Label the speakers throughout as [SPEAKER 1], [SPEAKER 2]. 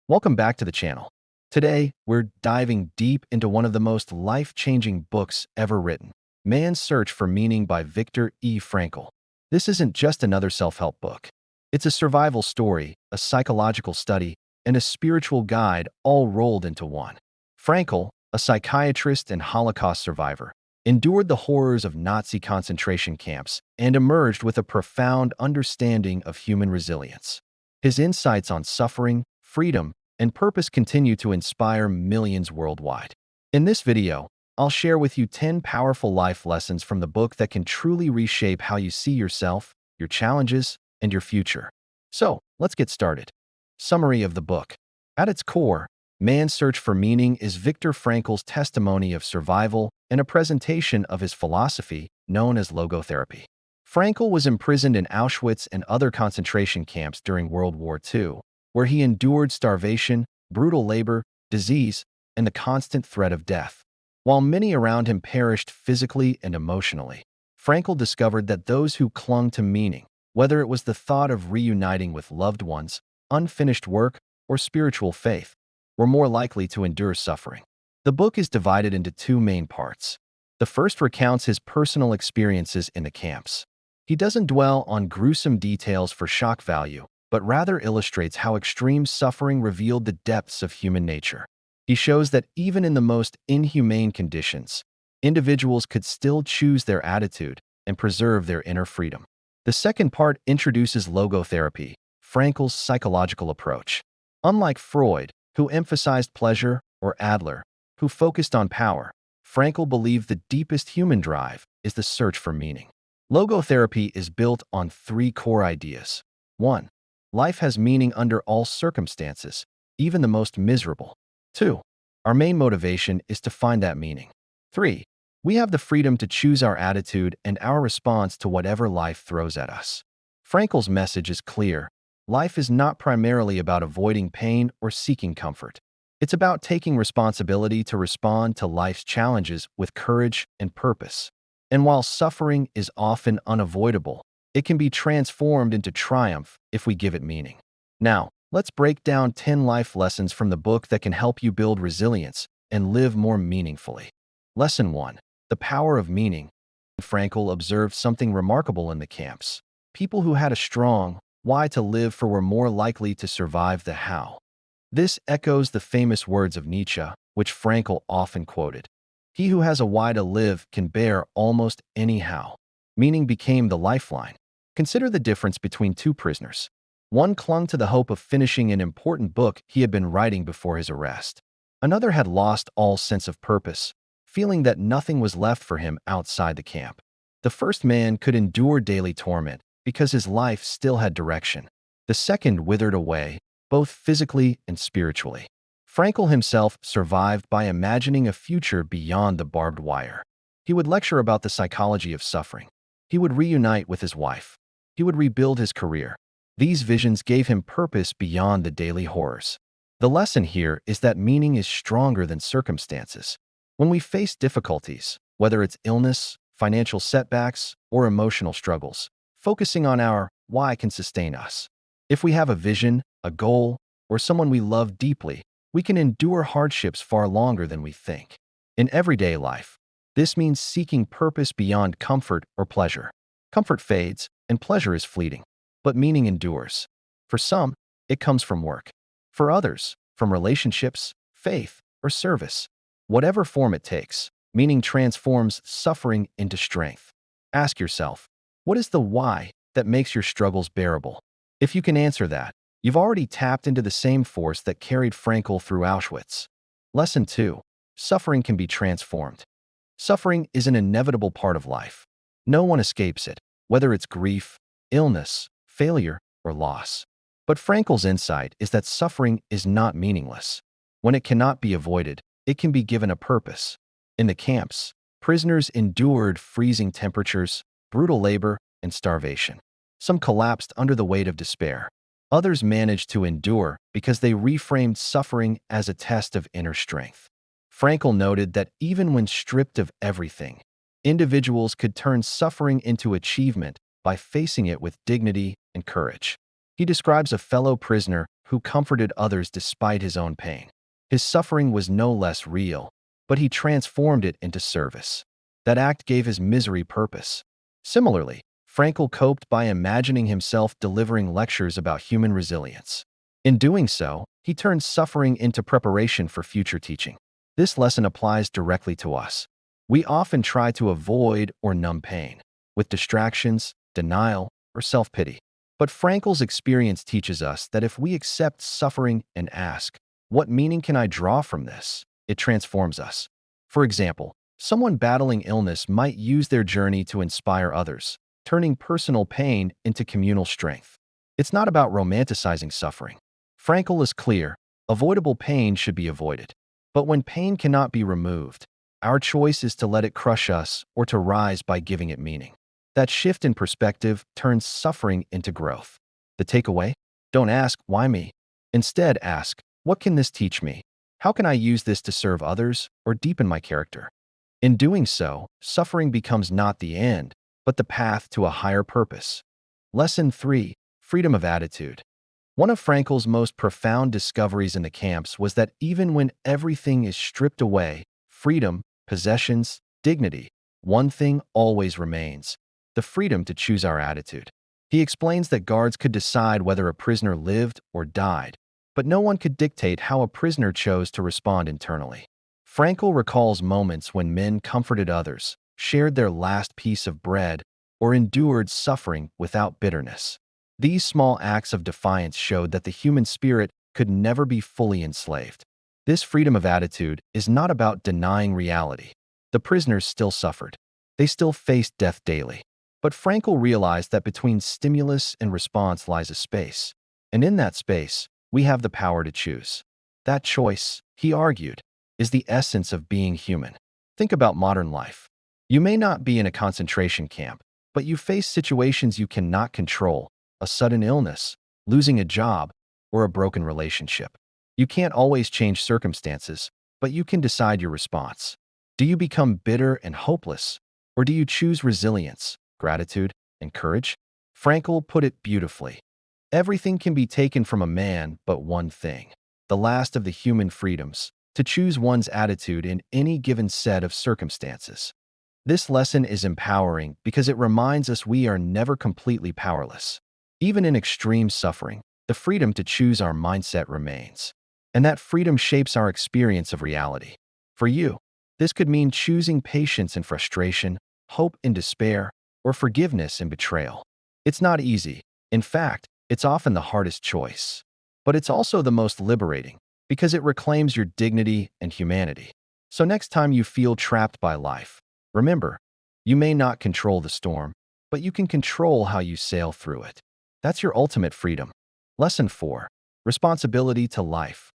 [SPEAKER 1] Welcome back to the channel. Today, we're diving deep into one of the most life-changing books ever written, Man's Search for Meaning by Viktor E. Frankl. This isn't just another self-help book. It's a survival story, a psychological study, and a spiritual guide all rolled into one. Frankl, a psychiatrist and Holocaust survivor, endured the horrors of Nazi concentration camps and emerged with a profound understanding of human resilience. His insights on suffering, freedom, and purpose continue to inspire millions worldwide. In this video, I'll share with you 10 powerful life lessons from the book that can truly reshape how you see yourself, your challenges, and your future. So, let's get started. Summary of the book. At its core, Man's Search for Meaning is Viktor Frankl's testimony of survival and a presentation of his philosophy known as logotherapy. Frankl was imprisoned in Auschwitz and other concentration camps during World War II, where he endured starvation, brutal labor, disease, and the constant threat of death. While many around him perished physically and emotionally, Frankl discovered that those who clung to meaning, whether it was the thought of reuniting with loved ones, unfinished work, or spiritual faith, were more likely to endure suffering. The book is divided into two main parts. The first recounts his personal experiences in the camps. He doesn't dwell on gruesome details for shock value, but rather illustrates how extreme suffering revealed the depths of human nature. He shows that even in the most inhumane conditions, individuals could still choose their attitude and preserve their inner freedom. The second part introduces logotherapy, Frankl's psychological approach. Unlike Freud, who emphasized pleasure, or Adler, who focused on power, Frankl believed the deepest human drive is the search for meaning. Logotherapy is built on three core ideas. 1. Life has meaning under all circumstances, even the most miserable. 2. Our main motivation is to find that meaning. 3. We have the freedom to choose our attitude and our response to whatever life throws at us. Frankl's message is clear. Life is not primarily about avoiding pain or seeking comfort. It's about taking responsibility to respond to life's challenges with courage and purpose. And while suffering is often unavoidable, it can be transformed into triumph if we give it meaning. Now, let's break down 10 life lessons from the book that can help you build resilience and live more meaningfully. Lesson 1. The power of meaning. Frankl observed something remarkable in the camps. People who had a strong why to live for were more likely to survive the how. This echoes the famous words of Nietzsche, which Frankl often quoted. He who has a why to live can bear almost any how. Meaning became the lifeline. Consider the difference between two prisoners. One clung to the hope of finishing an important book he had been writing before his arrest. Another had lost all sense of purpose, feeling that nothing was left for him outside the camp. The first man could endure daily torment because his life still had direction. The second withered away, both physically and spiritually. Frankl himself survived by imagining a future beyond the barbed wire. He would lecture about the psychology of suffering. He would reunite with his wife. He would rebuild his career. These visions gave him purpose beyond the daily horrors. The lesson here is that meaning is stronger than circumstances. When we face difficulties, whether it's illness, financial setbacks, or emotional struggles, focusing on our why can sustain us. If we have a vision, a goal, or someone we love deeply, we can endure hardships far longer than we think. In everyday life, this means seeking purpose beyond comfort or pleasure. Comfort fades, and pleasure is fleeting, but meaning endures. For some, it comes from work. For others, from relationships, faith, or service. Whatever form it takes, meaning transforms suffering into strength. Ask yourself, what is the why that makes your struggles bearable? If you can answer that, you've already tapped into the same force that carried Frankl through Auschwitz. Lesson 2. Suffering can be transformed. Suffering is an inevitable part of life. No one escapes it, whether it's grief, illness, failure, or loss. But Frankl's insight is that suffering is not meaningless. When it cannot be avoided, it can be given a purpose. In the camps, prisoners endured freezing temperatures, brutal labor, and starvation. Some collapsed under the weight of despair. Others managed to endure because they reframed suffering as a test of inner strength. Frankl noted that even when stripped of everything, individuals could turn suffering into achievement by facing it with dignity and courage. He describes a fellow prisoner who comforted others despite his own pain. His suffering was no less real, but he transformed it into service. That act gave his misery purpose. Similarly, Frankl coped by imagining himself delivering lectures about human resilience. In doing so, he turned suffering into preparation for future teaching. This lesson applies directly to us. We often try to avoid or numb pain with distractions, denial, or self-pity. But Frankl's experience teaches us that if we accept suffering and ask, "What meaning can I draw from this?" it transforms us. For example, someone battling illness might use their journey to inspire others, turning personal pain into communal strength. It's not about romanticizing suffering. Frankl is clear: avoidable pain should be avoided. But when pain cannot be removed, our choice is to let it crush us or to rise by giving it meaning. That shift in perspective turns suffering into growth. The takeaway? Don't ask, "Why me?" Instead, ask, "What can this teach me? How can I use this to serve others or deepen my character?" In doing so, suffering becomes not the end, but the path to a higher purpose. Lesson 3: Freedom of attitude. One of Frankl's most profound discoveries in the camps was that even when everything is stripped away, freedom, possessions, dignity, one thing always remains: the freedom to choose our attitude. He explains that guards could decide whether a prisoner lived or died, but no one could dictate how a prisoner chose to respond internally. Frankl recalls moments when men comforted others, shared their last piece of bread, or endured suffering without bitterness. These small acts of defiance showed that the human spirit could never be fully enslaved. This freedom of attitude is not about denying reality. The prisoners still suffered. They still faced death daily. But Frankl realized that between stimulus and response lies a space. And in that space, we have the power to choose. That choice, he argued, is the essence of being human. Think about modern life. You may not be in a concentration camp, but you face situations you cannot control: a sudden illness, losing a job, or a broken relationship. You can't always change circumstances, but you can decide your response. Do you become bitter and hopeless, or do you choose resilience, gratitude, and courage? Frankl put it beautifully. Everything can be taken from a man but one thing, the last of the human freedoms: to choose one's attitude in any given set of circumstances. This lesson is empowering because it reminds us we are never completely powerless. Even in extreme suffering, the freedom to choose our mindset remains. And that freedom shapes our experience of reality. For you, this could mean choosing patience in frustration, hope in despair, or forgiveness in betrayal. It's not easy. In fact, it's often the hardest choice. But it's also the most liberating, because it reclaims your dignity and humanity. So next time you feel trapped by life, remember, you may not control the storm, but you can control how you sail through it. That's your ultimate freedom. Lesson 4: Responsibility to life.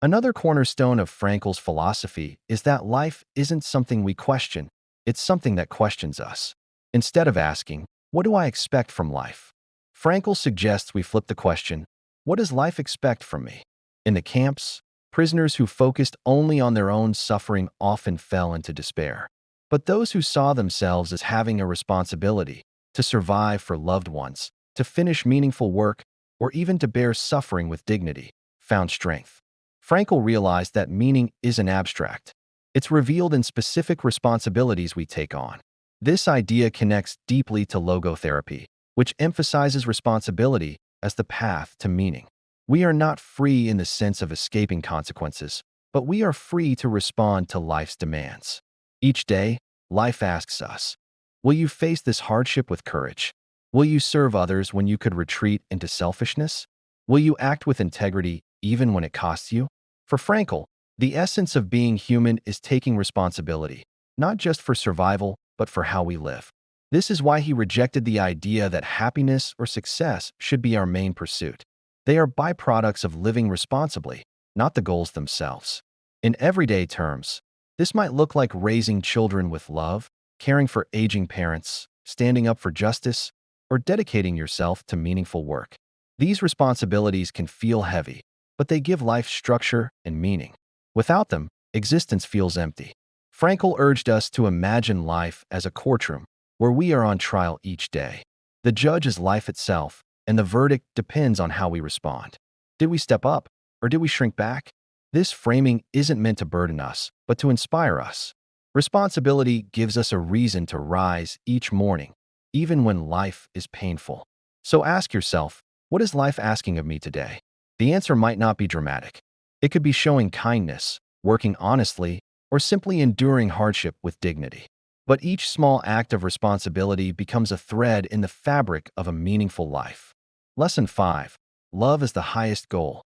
[SPEAKER 1] Another cornerstone of Frankl's philosophy is that life isn't something we question, it's something that questions us. Instead of asking, "What do I expect from life?" Frankl suggests we flip the question: "What does life expect from me?" In the camps, prisoners who focused only on their own suffering often fell into despair. But those who saw themselves as having a responsibility to survive for loved ones, to finish meaningful work, or even to bear suffering with dignity, found strength. Frankl realized that meaning isn't abstract. It's revealed in specific responsibilities we take on. This idea connects deeply to logotherapy, which emphasizes responsibility as the path to meaning. We are not free in the sense of escaping consequences, but we are free to respond to life's demands. Each day, life asks us, will you face this hardship with courage? Will you serve others when you could retreat into selfishness? Will you act with integrity even when it costs you? For Frankl, the essence of being human is taking responsibility, not just for survival, but for how we live. This is why he rejected the idea that happiness or success should be our main pursuit. They are byproducts of living responsibly, not the goals themselves. In everyday terms, this might look like raising children with love, caring for aging parents, standing up for justice, or dedicating yourself to meaningful work. These responsibilities can feel heavy, but they give life structure and meaning. Without them, existence feels empty. Frankl urged us to imagine life as a courtroom where we are on trial each day. The judge is life itself, and the verdict depends on how we respond. Did we step up, or did we shrink back? This framing isn't meant to burden us, but to inspire us. Responsibility gives us a reason to rise each morning, even when life is painful. So ask yourself, what is life asking of me today? The answer might not be dramatic. It could be showing kindness, working honestly, or simply enduring hardship with dignity. But each small act of responsibility becomes a thread in the fabric of a meaningful life. Lesson 5. Love is the highest goal.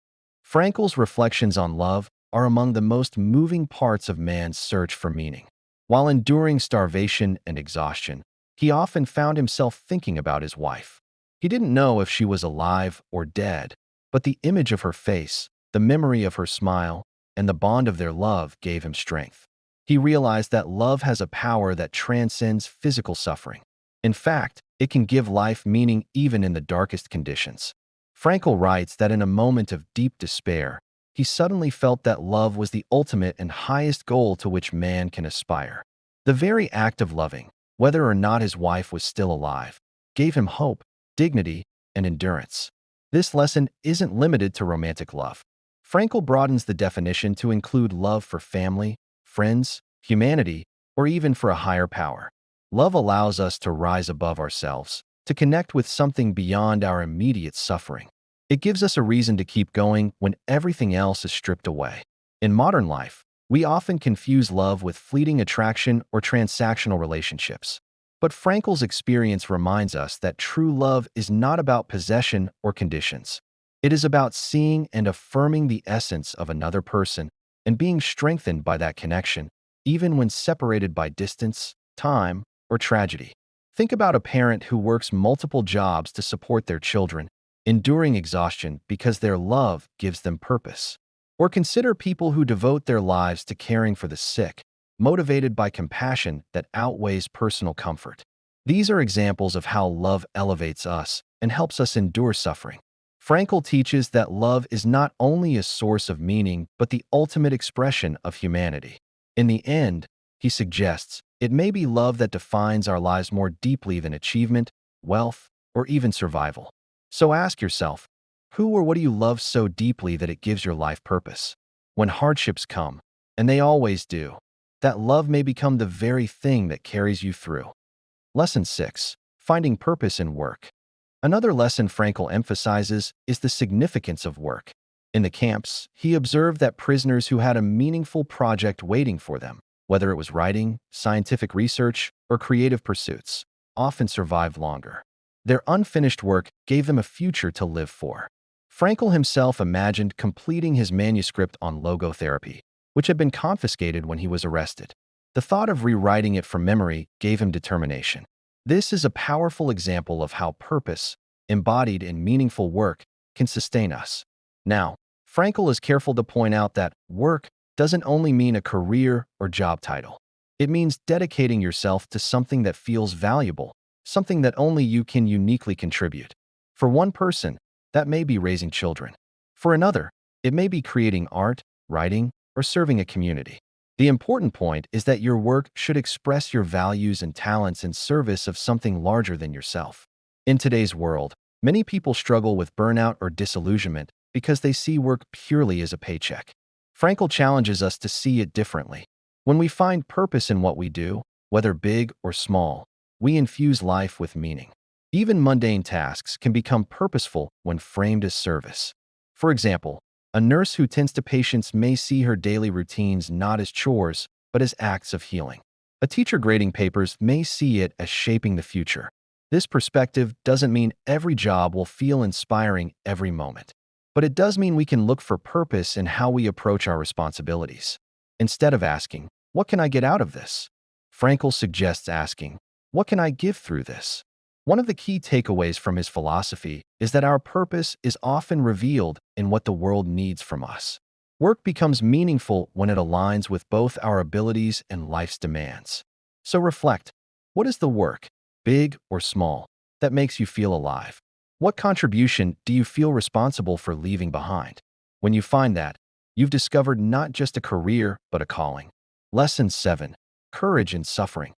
[SPEAKER 1] Frankl's reflections on love are among the most moving parts of man's search for meaning. While enduring starvation and exhaustion, he often found himself thinking about his wife. He didn't know if she was alive or dead, but the image of her face, the memory of her smile, and the bond of their love gave him strength. He realized that love has a power that transcends physical suffering. In fact, it can give life meaning even in the darkest conditions. Frankl writes that in a moment of deep despair, he suddenly felt that love was the ultimate and highest goal to which man can aspire. The very act of loving, whether or not his wife was still alive, gave him hope, dignity, and endurance. This lesson isn't limited to romantic love. Frankl broadens the definition to include love for family, friends, humanity, or even for a higher power. Love allows us to rise above ourselves, to connect with something beyond our immediate suffering. It gives us a reason to keep going when everything else is stripped away. In modern life, we often confuse love with fleeting attraction or transactional relationships. But Frankl's experience reminds us that true love is not about possession or conditions. It is about seeing and affirming the essence of another person and being strengthened by that connection, even when separated by distance, time, or tragedy. Think about a parent who works multiple jobs to support their children, enduring exhaustion because their love gives them purpose. Or consider people who devote their lives to caring for the sick, motivated by compassion that outweighs personal comfort. These are examples of how love elevates us and helps us endure suffering. Frankl teaches that love is not only a source of meaning, but the ultimate expression of humanity. In the end, he suggests, it may be love that defines our lives more deeply than achievement, wealth, or even survival. So ask yourself, who or what do you love so deeply that it gives your life purpose? When hardships come, and they always do, that love may become the very thing that carries you through. Lesson 6. Finding purpose in work. Another lesson Frankl emphasizes is the significance of work. In the camps, he observed that prisoners who had a meaningful project waiting for them, whether it was writing, scientific research, or creative pursuits, often survived longer. Their unfinished work gave them a future to live for. Frankl himself imagined completing his manuscript on logotherapy, which had been confiscated when he was arrested. The thought of rewriting it from memory gave him determination. This is a powerful example of how purpose, embodied in meaningful work, can sustain us. Now, Frankl is careful to point out that work doesn't only mean a career or job title. It means dedicating yourself to something that feels valuable, something that only you can uniquely contribute. For one person, that may be raising children. For another, it may be creating art, writing, or serving a community. The important point is that your work should express your values and talents in service of something larger than yourself. In today's world, many people struggle with burnout or disillusionment because they see work purely as a paycheck. Frankl challenges us to see it differently. When we find purpose in what we do, whether big or small, we infuse life with meaning. Even mundane tasks can become purposeful when framed as service. For example, a nurse who tends to patients may see her daily routines not as chores, but as acts of healing. A teacher grading papers may see it as shaping the future. This perspective doesn't mean every job will feel inspiring every moment, but it does mean we can look for purpose in how we approach our responsibilities. Instead of asking, "What can I get out of this?" Frankl suggests asking, "What can I give through this?" One of the key takeaways from his philosophy is that our purpose is often revealed in what the world needs from us. Work becomes meaningful when it aligns with both our abilities and life's demands. So reflect, what is the work, big or small, that makes you feel alive? What contribution do you feel responsible for leaving behind? When you find that, you've discovered not just a career, but a calling. Lesson 7. Courage in suffering.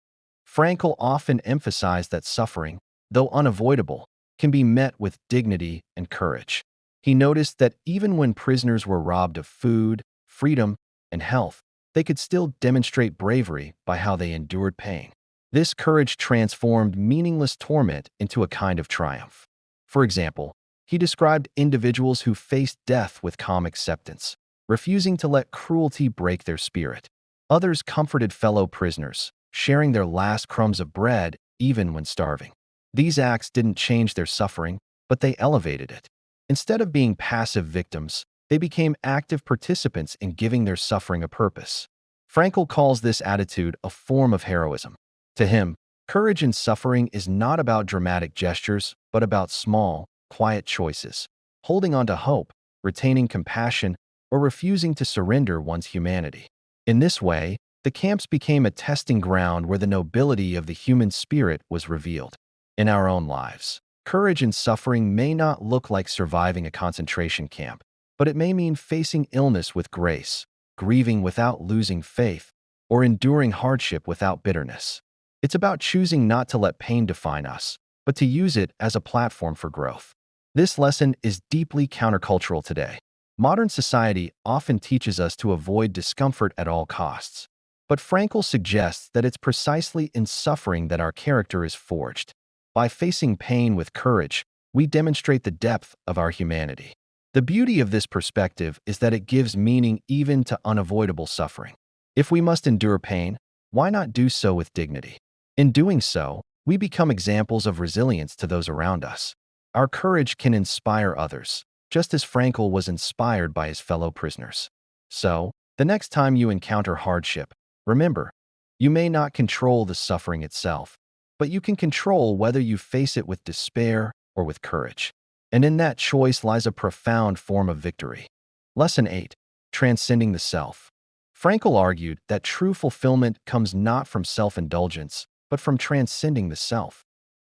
[SPEAKER 1] Frankl often emphasized that suffering, though unavoidable, can be met with dignity and courage. He noticed that even when prisoners were robbed of food, freedom, and health, they could still demonstrate bravery by how they endured pain. This courage transformed meaningless torment into a kind of triumph. For example, he described individuals who faced death with calm acceptance, refusing to let cruelty break their spirit. Others comforted fellow prisoners, sharing their last crumbs of bread even when starving. These acts didn't change their suffering, but they elevated it. Instead of being passive victims, they became active participants in giving their suffering a purpose. Frankl calls this attitude a form of heroism. To him, courage in suffering is not about dramatic gestures, but about small, quiet choices, holding on to hope, retaining compassion, or refusing to surrender one's humanity. In this way, the camps became a testing ground where the nobility of the human spirit was revealed. In our own lives, courage in suffering may not look like surviving a concentration camp, but it may mean facing illness with grace, grieving without losing faith, or enduring hardship without bitterness. It's about choosing not to let pain define us, but to use it as a platform for growth. This lesson is deeply countercultural today. Modern society often teaches us to avoid discomfort at all costs. But Frankl suggests that it's precisely in suffering that our character is forged. By facing pain with courage, we demonstrate the depth of our humanity. The beauty of this perspective is that it gives meaning even to unavoidable suffering. If we must endure pain, why not do so with dignity? In doing so, we become examples of resilience to those around us. Our courage can inspire others, just as Frankl was inspired by his fellow prisoners. So, the next time you encounter hardship, remember, you may not control the suffering itself, but you can control whether you face it with despair or with courage. And in that choice lies a profound form of victory. Lesson 8. Transcending the self. Frankl argued that true fulfillment comes not from self-indulgence, but from transcending the self.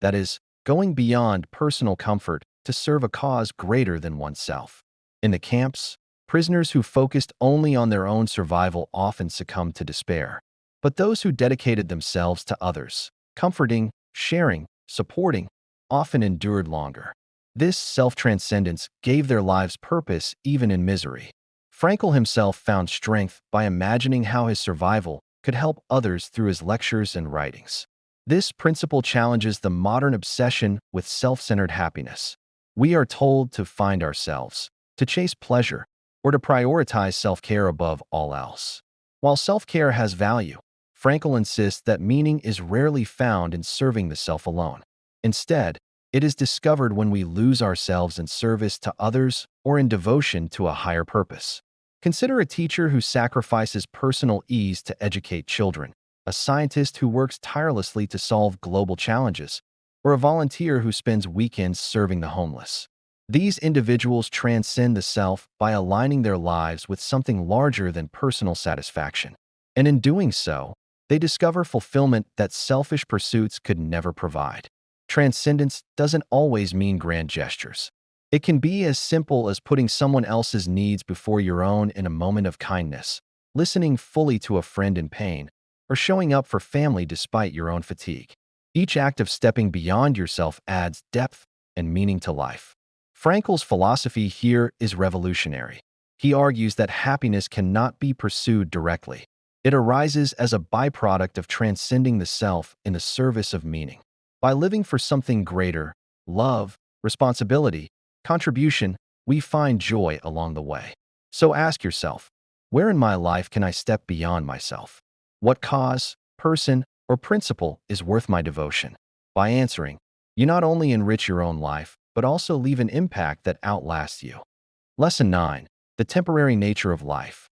[SPEAKER 1] That is, going beyond personal comfort to serve a cause greater than oneself. In the camps, prisoners who focused only on their own survival often succumbed to despair. But those who dedicated themselves to others, comforting, sharing, supporting, often endured longer. This self-transcendence gave their lives purpose even in misery. Frankl himself found strength by imagining how his survival could help others through his lectures and writings. This principle challenges the modern obsession with self-centered happiness. We are told to find ourselves, to chase pleasure, or to prioritize self-care above all else. While self-care has value, Frankl insists that meaning is rarely found in serving the self alone. Instead, it is discovered when we lose ourselves in service to others or in devotion to a higher purpose. Consider a teacher who sacrifices personal ease to educate children, a scientist who works tirelessly to solve global challenges, or a volunteer who spends weekends serving the homeless. These individuals transcend the self by aligning their lives with something larger than personal satisfaction. And in doing so, they discover fulfillment that selfish pursuits could never provide. Transcendence doesn't always mean grand gestures. It can be as simple as putting someone else's needs before your own in a moment of kindness, listening fully to a friend in pain, or showing up for family despite your own fatigue. Each act of stepping beyond yourself adds depth and meaning to life. Frankl's philosophy here is revolutionary. He argues that happiness cannot be pursued directly. It arises as a byproduct of transcending the self in the service of meaning. By living for something greater, love, responsibility, contribution, we find joy along the way. So ask yourself, where in my life can I step beyond myself? What cause, person, or principle is worth my devotion? By answering, you not only enrich your own life, but also leave an impact that outlasts you. Lesson 9. The temporary nature of life.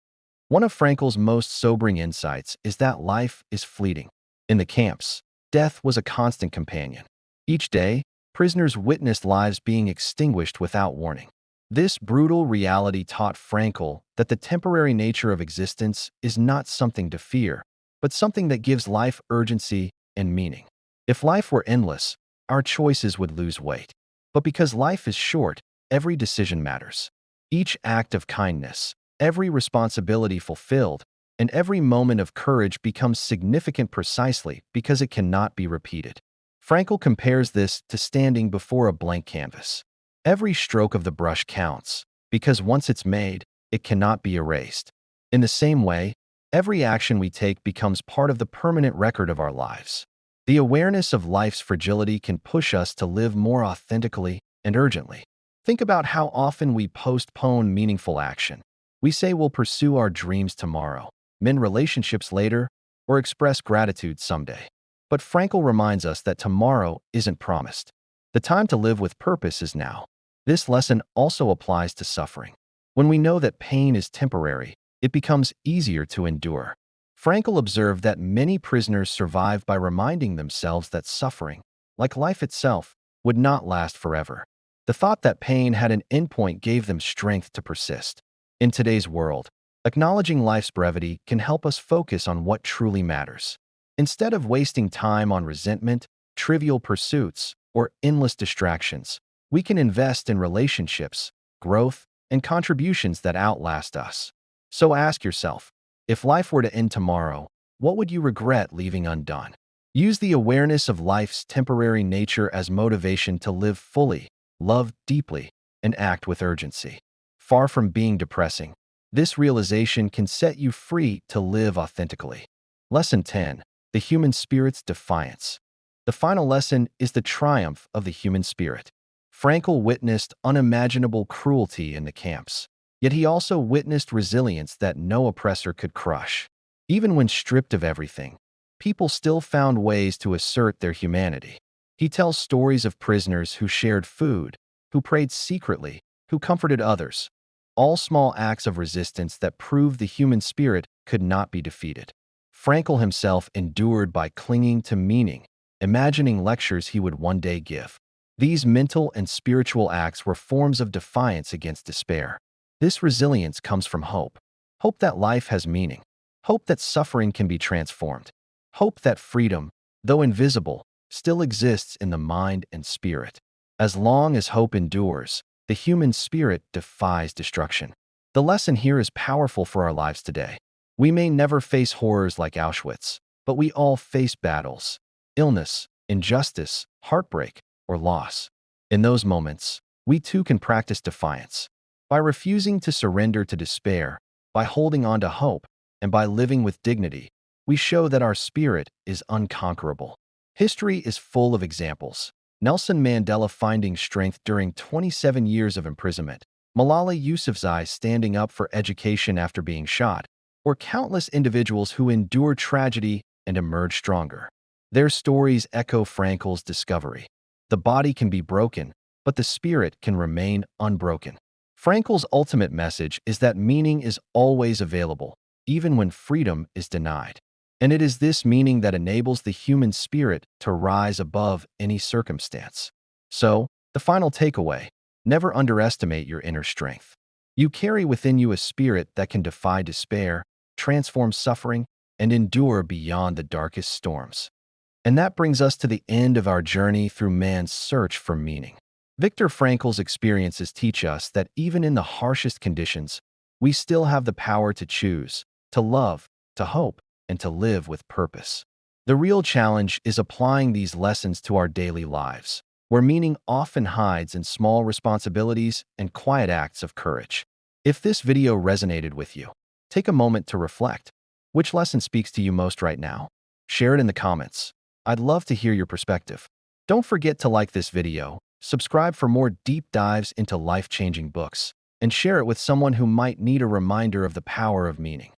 [SPEAKER 1] One of Frankl's most sobering insights is that life is fleeting. In the camps, death was a constant companion. Each day, prisoners witnessed lives being extinguished without warning. This brutal reality taught Frankl that the temporary nature of existence is not something to fear, but something that gives life urgency and meaning. If life were endless, our choices would lose weight. But because life is short, every decision matters. Each act of kindness, every responsibility fulfilled, and every moment of courage becomes significant precisely because it cannot be repeated. Frankl compares this to standing before a blank canvas. Every stroke of the brush counts, because once it's made, it cannot be erased. In the same way, every action we take becomes part of the permanent record of our lives. The awareness of life's fragility can push us to live more authentically and urgently. Think about how often we postpone meaningful action. We say we'll pursue our dreams tomorrow, mend relationships later, or express gratitude someday. But Frankl reminds us that tomorrow isn't promised. The time to live with purpose is now. This lesson also applies to suffering. When we know that pain is temporary, it becomes easier to endure. Frankl observed that many prisoners survived by reminding themselves that suffering, like life itself, would not last forever. The thought that pain had an endpoint gave them strength to persist. In today's world, acknowledging life's brevity can help us focus on what truly matters. Instead of wasting time on resentment, trivial pursuits, or endless distractions, we can invest in relationships, growth, and contributions that outlast us. So ask yourself, if life were to end tomorrow, what would you regret leaving undone? Use the awareness of life's temporary nature as motivation to live fully, love deeply, and act with urgency. Far from being depressing, this realization can set you free to live authentically. Lesson 10. The Human Spirit's Defiance. The final lesson is the triumph of the human spirit. Frankl witnessed unimaginable cruelty in the camps, yet he also witnessed resilience that no oppressor could crush. Even when stripped of everything, people still found ways to assert their humanity. He tells stories of prisoners who shared food, who prayed secretly, who comforted others. All small acts of resistance that proved the human spirit could not be defeated. Frankl himself endured by clinging to meaning, imagining lectures he would one day give. These mental and spiritual acts were forms of defiance against despair. This resilience comes from hope. Hope that life has meaning. Hope that suffering can be transformed. Hope that freedom, though invisible, still exists in the mind and spirit. As long as hope endures, the human spirit defies destruction. The lesson here is powerful for our lives today. We may never face horrors like Auschwitz, but we all face battles, illness, injustice, heartbreak, or loss. In those moments, we too can practice defiance. By refusing to surrender to despair, by holding on to hope, and by living with dignity, we show that our spirit is unconquerable. History is full of examples. Nelson Mandela finding strength during 27 years of imprisonment, Malala Yousafzai standing up for education after being shot, or countless individuals who endure tragedy and emerge stronger. Their stories echo Frankl's discovery. The body can be broken, but the spirit can remain unbroken. Frankl's ultimate message is that meaning is always available, even when freedom is denied. And it is this meaning that enables the human spirit to rise above any circumstance. So, the final takeaway: never underestimate your inner strength. You carry within you a spirit that can defy despair, transform suffering, and endure beyond the darkest storms. And that brings us to the end of our journey through man's search for meaning. Viktor Frankl's experiences teach us that even in the harshest conditions, we still have the power to choose, to love, to hope, and to live with purpose. The real challenge is applying these lessons to our daily lives, where meaning often hides in small responsibilities and quiet acts of courage. If this video resonated with you, take a moment to reflect. Which lesson speaks to you most right now? Share it in the comments. I'd love to hear your perspective. Don't forget to like this video, subscribe for more deep dives into life-changing books, and share it with someone who might need a reminder of the power of meaning.